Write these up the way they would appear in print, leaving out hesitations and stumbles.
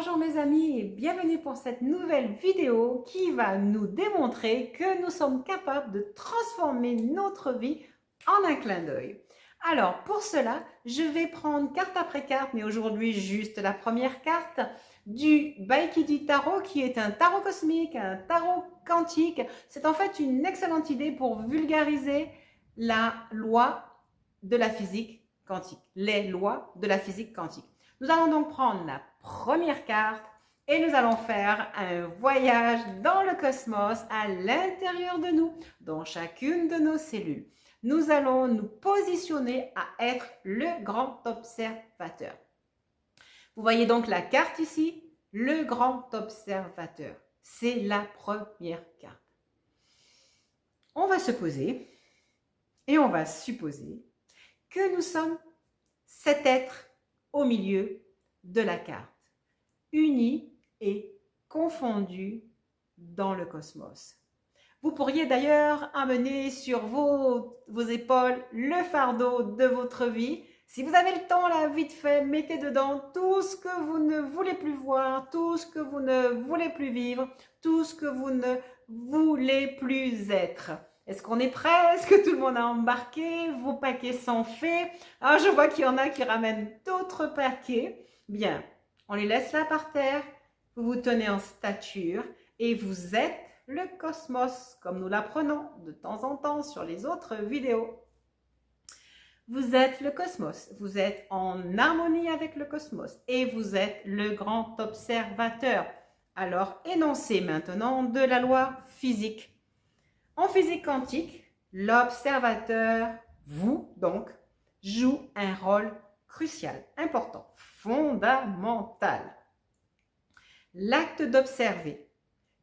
Bonjour mes amis et bienvenue pour cette nouvelle vidéo qui va nous démontrer que nous sommes capables de transformer notre vie en un clin d'œil. Alors pour cela, je vais prendre carte après carte, mais aujourd'hui juste la première carte du Baikidi Tarot qui est un tarot cosmique, un tarot quantique. C'est en fait une excellente idée pour vulgariser la loi de la physique quantique, les lois de la physique quantique. Nous allons donc prendre la première carte et nous allons faire un voyage dans le cosmos à l'intérieur de nous, dans chacune de nos cellules. Nous allons nous positionner à être le grand observateur. Vous voyez donc la carte ici, le grand observateur. C'est la première carte. On va se poser et on va supposer que nous sommes cet être au milieu de la carte, unis et confondus dans le cosmos. Vous pourriez d'ailleurs amener sur vos épaules le fardeau de votre vie. Si vous avez le temps, là, vite fait, mettez dedans tout ce que vous ne voulez plus voir, tout ce que vous ne voulez plus vivre, tout ce que vous ne voulez plus être. Est-ce qu'on est prêt? Est-ce que tout le monde a embarqué? Vos paquets sont faits? Alors, je vois qu'il y en a qui ramènent d'autres paquets. Bien, on les laisse là par terre. Vous vous tenez en stature et vous êtes le cosmos, comme nous l'apprenons de temps en temps sur les autres vidéos. Vous êtes le cosmos, vous êtes en harmonie avec le cosmos et vous êtes le grand observateur. Alors, énoncez maintenant de la loi physique. En physique quantique, l'observateur, vous donc, joue un rôle crucial, important, fondamental. L'acte d'observer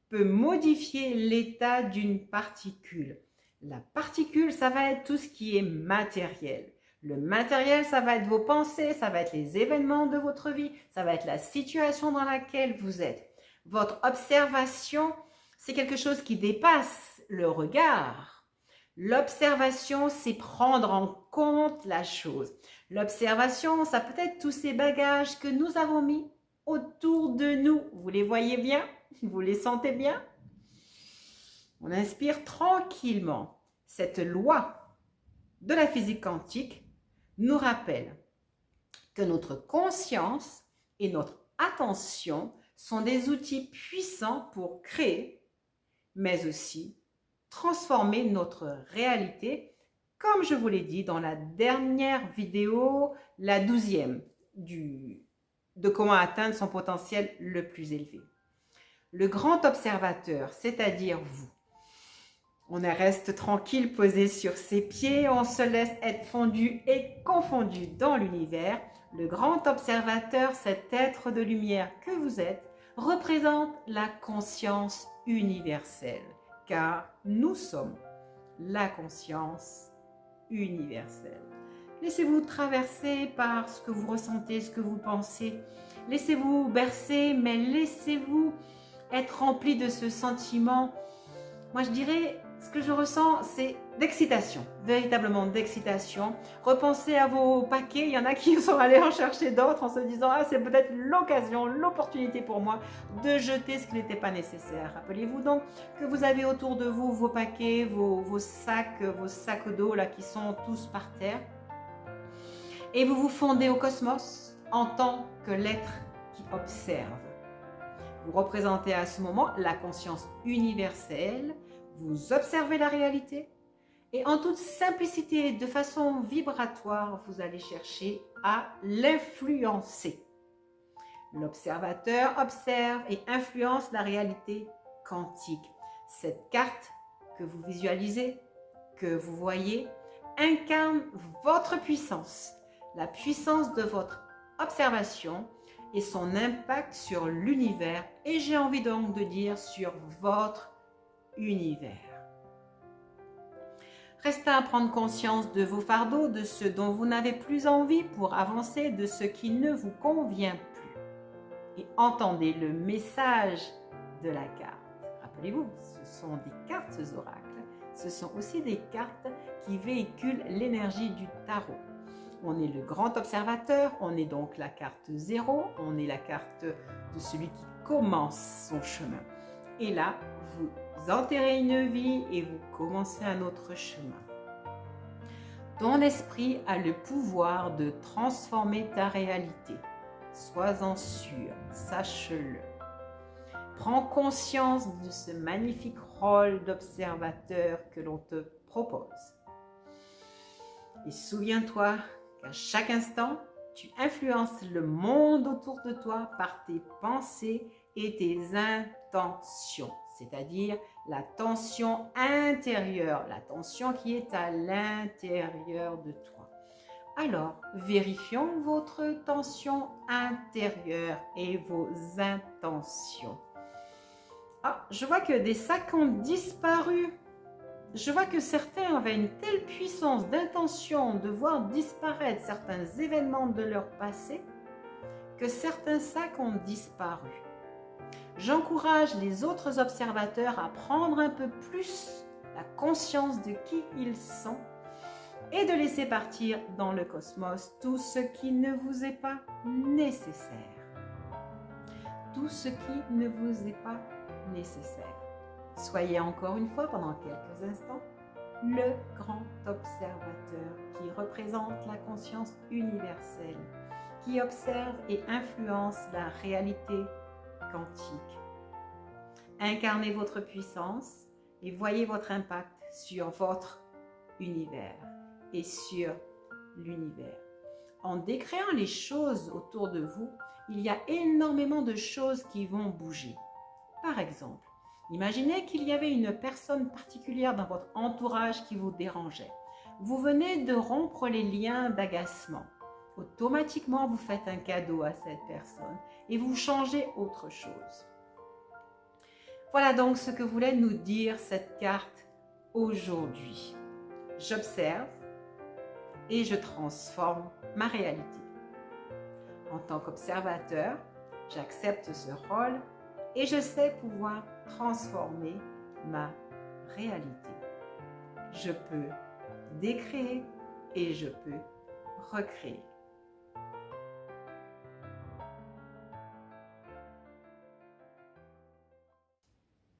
peut modifier l'état d'une particule. La particule, ça va être tout ce qui est matériel. Le matériel, ça va être vos pensées, ça va être les événements de votre vie, ça va être la situation dans laquelle vous êtes. Votre observation, c'est quelque chose qui dépasse le regard. L'observation, c'est prendre en compte la chose. L'observation, ça peut être tous ces bagages que nous avons mis autour de nous. Vous les voyez bien? Vous les sentez bien? On inspire tranquillement. Cette loi de la physique quantique nous rappelle que notre conscience et notre attention sont des outils puissants pour créer, mais aussi transformer notre réalité, comme je vous l'ai dit dans la dernière vidéo, la 12e, de comment atteindre son potentiel le plus élevé. Le grand observateur, c'est-à-dire vous, on reste tranquille, posé sur ses pieds, on se laisse être fondu et confondu dans l'univers. Le grand observateur, cet être de lumière que vous êtes, représente la conscience universelle, car nous sommes la conscience universelle. Laissez-vous traverser par ce que vous ressentez, ce que vous pensez. Laissez-vous bercer, mais laissez-vous être rempli de ce sentiment. Moi, je dirais, ce que je ressens, c'est d'excitation, véritablement d'excitation. Repensez à vos paquets. Il y en a qui sont allés en chercher d'autres en se disant « Ah, c'est peut-être l'occasion, l'opportunité pour moi de jeter ce qui n'était pas nécessaire. » Rappelez-vous donc que vous avez autour de vous vos paquets, vos sacs d'eau là qui sont tous par terre. Et vous vous fondez au cosmos en tant que l'être qui observe. Vous représentez à ce moment la conscience universelle, vous observez la réalité et en toute simplicité, de façon vibratoire, vous allez chercher à l'influencer. L'observateur observe et influence la réalité quantique. Cette carte que vous visualisez, que vous voyez, incarne votre puissance, la puissance de votre observation et son impact sur l'univers, et j'ai envie donc de dire sur votre univers. Restez à prendre conscience de vos fardeaux, de ce dont vous n'avez plus envie pour avancer, de ce qui ne vous convient plus. Et entendez le message de la carte. Rappelez-vous, ce sont des cartes oracles, ce sont aussi des cartes qui véhiculent l'énergie du tarot. on est le grand observateur, on est donc la carte 0, on est la carte de celui qui commence son chemin. Et là, vous enterrez une vie et vous commencez un autre chemin. Ton esprit a le pouvoir de transformer ta réalité. Sois-en sûr, sache-le. Prends conscience de ce magnifique rôle d'observateur que l'on te propose. Et souviens-toi qu'à chaque instant, tu influences le monde autour de toi par tes pensées et tes intentions, c'est-à-dire la tension intérieure, la tension qui est à l'intérieur de toi. Alors, vérifions votre tension intérieure et vos intentions. Ah, je vois que des sacs ont disparu. Je vois que certains avaient une telle puissance d'intention de voir disparaître certains événements de leur passé que certains sacs ont disparu. J'encourage les autres observateurs à prendre un peu plus la conscience de qui ils sont et de laisser partir dans le cosmos tout ce qui ne vous est pas nécessaire. Tout ce qui ne vous est pas nécessaire. Soyez encore une fois pendant quelques instants le grand observateur qui représente la conscience universelle, qui observe et influence la réalité quantique. Incarnez votre puissance et voyez votre impact sur votre univers et sur l'univers. En décréant les choses autour de vous, il y a énormément de choses qui vont bouger. Par exemple, imaginez qu'il y avait une personne particulière dans votre entourage qui vous dérangeait. Vous venez de rompre les liens d'agacement. Automatiquement, vous faites un cadeau à cette personne et vous changez autre chose. Voilà donc ce que voulait nous dire cette carte aujourd'hui. J'observe et je transforme ma réalité. En tant qu'observateur, j'accepte ce rôle et je sais pouvoir transformer ma réalité. Je peux décréer et je peux recréer.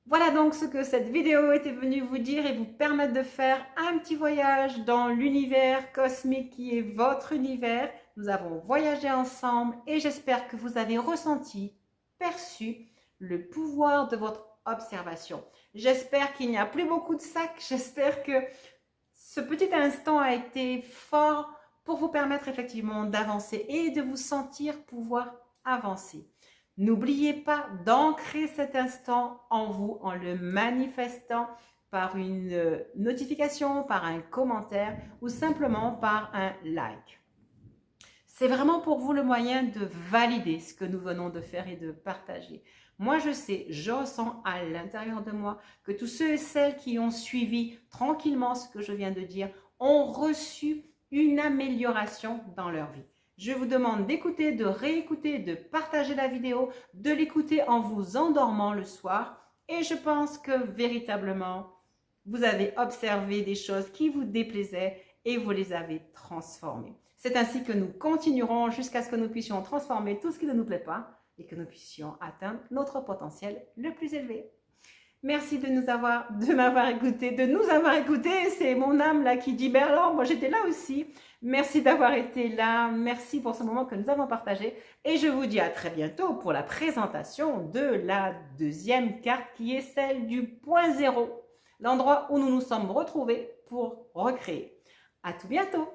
Voilà donc ce que cette vidéo était venue vous dire et vous permettre de faire un petit voyage dans l'univers cosmique qui est votre univers. Nous avons voyagé ensemble et j'espère que vous avez ressenti, perçu le pouvoir de votre observation. J'espère qu'il n'y a plus beaucoup de sacs. J'espère que ce petit instant a été fort pour vous permettre effectivement d'avancer et de vous sentir pouvoir avancer. N'oubliez pas d'ancrer cet instant en vous en le manifestant par une notification, par un commentaire ou simplement par un like. C'est vraiment pour vous le moyen de valider ce que nous venons de faire et de partager. Moi, je sais, je ressens à l'intérieur de moi que tous ceux et celles qui ont suivi tranquillement ce que je viens de dire ont reçu une amélioration dans leur vie. Je vous demande d'écouter, de réécouter, de partager la vidéo, de l'écouter en vous endormant le soir. Et je pense que véritablement, vous avez observé des choses qui vous déplaisaient et vous les avez transformées. C'est ainsi que nous continuerons jusqu'à ce que nous puissions transformer tout ce qui ne nous plaît pas et que nous puissions atteindre notre potentiel le plus élevé. Merci de m'avoir écouté, de nous avoir écoutés. C'est mon âme là qui dit, ben alors, moi j'étais là aussi. Merci d'avoir été là. Merci pour ce moment que nous avons partagé. Et je vous dis à très bientôt pour la présentation de la deuxième carte qui est celle du point zéro. L'endroit où nous nous sommes retrouvés pour recréer. À tout bientôt.